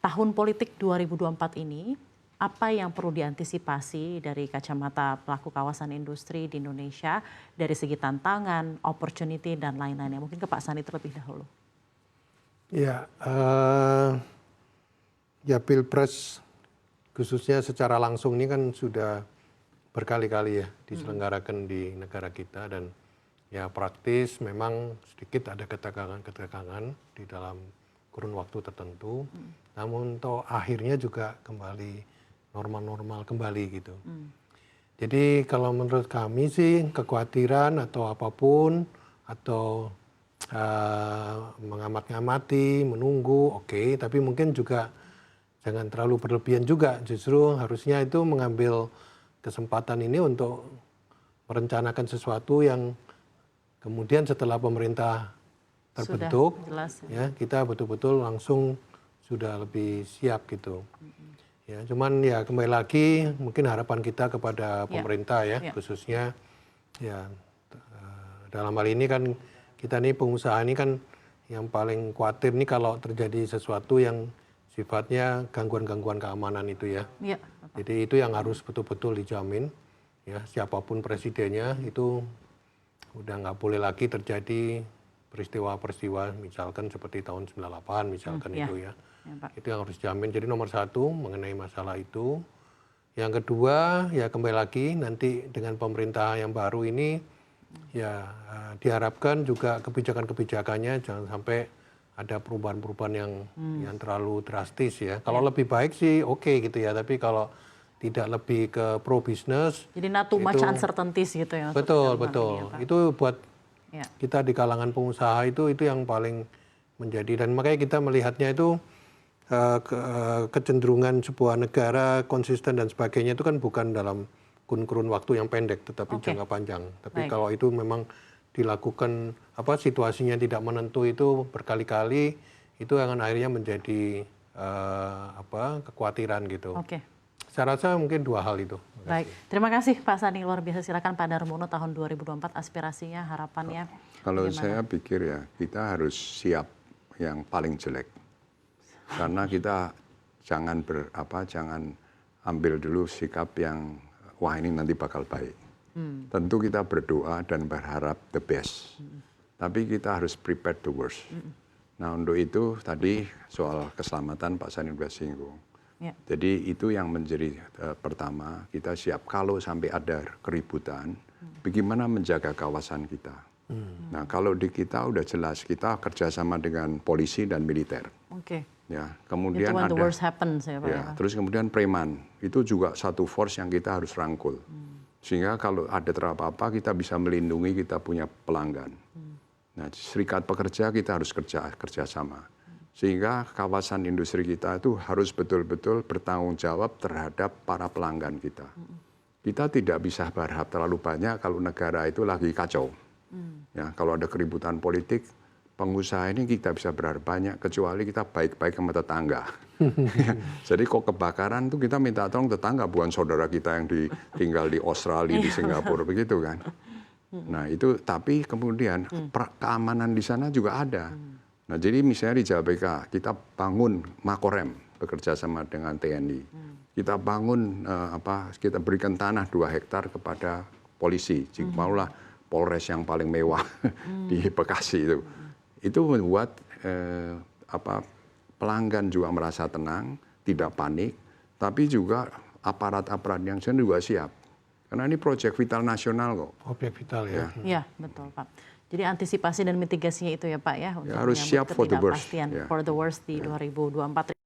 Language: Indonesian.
tahun politik 2024 ini, apa yang perlu diantisipasi dari kacamata pelaku kawasan industri di Indonesia dari segi tantangan, opportunity, dan lain-lainnya? Mungkin ke Pak Sandi terlebih dahulu. Ya, ya Pilpres khususnya secara langsung ini kan sudah berkali-kali ya diselenggarakan di negara kita, dan ya praktis memang sedikit ada ketegangan di dalam kurun waktu tertentu, namun toh akhirnya juga kembali normal-normal kembali gitu. Jadi kalau menurut kami sih kekhawatiran atau apapun atau mengamat-ngamati, menunggu, oke, tapi mungkin juga jangan terlalu berlebihan juga. Justru harusnya itu mengambil kesempatan ini untuk merencanakan sesuatu yang kemudian setelah pemerintah terbentuk, jelas, ya kita betul-betul langsung sudah lebih siap gitu. Ya, cuman ya kembali lagi mungkin harapan kita kepada pemerintah ya, khususnya ya dalam hal ini kan kita nih pengusaha ini kan yang paling khawatir nih kalau terjadi sesuatu yang sifatnya gangguan-gangguan keamanan itu ya. Jadi itu yang harus betul-betul dijamin ya, siapapun presidennya itu udah nggak boleh lagi terjadi peristiwa-peristiwa misalkan seperti tahun 98 misalkan itu ya. Itu yang harus dijamin. Jadi nomor satu mengenai masalah itu. Yang kedua ya kembali lagi nanti dengan pemerintah yang baru ini ya diharapkan juga kebijakan-kebijakannya jangan sampai ada perubahan-perubahan yang terlalu drastis ya. Kalau lebih baik sih oke gitu ya, tapi kalau tidak lebih ke pro business. Jadi not too much uncertainties gitu ya. Betul, betul. Itu buat kita di kalangan pengusaha itu yang paling menjadi, dan makanya kita melihatnya itu kecenderungan sebuah negara konsisten dan sebagainya itu kan bukan dalam kurun waktu yang pendek tetapi jangka panjang. Tapi kalau itu memang dilakukan situasinya tidak menentu itu berkali-kali, itu akan akhirnya menjadi kekhawatiran gitu. Saya rasa mungkin dua hal itu. Baik, terima kasih Pak Sandi, luar biasa. Silakan Pak Darmono, tahun 2024 aspirasinya, harapannya. Kalau saya pikir ya kita harus siap yang paling jelek, karena kita jangan jangan ambil dulu sikap yang wah ini nanti bakal baik. Tentu kita berdoa dan berharap the best, tapi kita harus prepare the worst. Nah untuk itu tadi soal keselamatan Pak Sandi sudah singgung. Jadi itu yang menjadi pertama, kita siap kalau sampai ada keributan, bagaimana menjaga kawasan kita. Nah kalau di kita udah jelas, kita kerjasama dengan polisi dan militer. Ya, kemudian itu when ada, the worst happens, ya, Pak, ya, terus kemudian preman, itu juga satu force yang kita harus rangkul. Sehingga kalau ada apa-apa kita bisa melindungi, kita punya pelanggan. Nah serikat pekerja kita harus kerjasama. Sehingga kawasan industri kita itu harus betul-betul bertanggung jawab terhadap para pelanggan kita. Kita tidak bisa berharap terlalu banyak kalau negara itu lagi kacau. Ya, kalau ada keributan politik, pengusaha ini kita bisa berharap banyak, kecuali kita baik-baik sama tetangga. Jadi kok kebakaran tuh kita minta tolong tetangga, bukan saudara kita yang tinggal di Australia, di Singapura, begitu kan. Nah itu, tapi kemudian keamanan di sana juga ada. Nah jadi misalnya di Jabeka kita bangun Makorem bekerja sama dengan TNI. Kita bangun kita berikan tanah 2 hektar kepada polisi. Jika maulah Polres yang paling mewah di Bekasi itu. Itu membuat pelanggan juga merasa tenang, tidak panik, tapi juga aparat-aparat yang juga siap. Karena ini proyek vital nasional kok. Objek vital ya. Iya, betul Pak. Jadi antisipasi dan mitigasinya itu ya Pak ya, untuk harus siap for the worst. For the worst di 2024.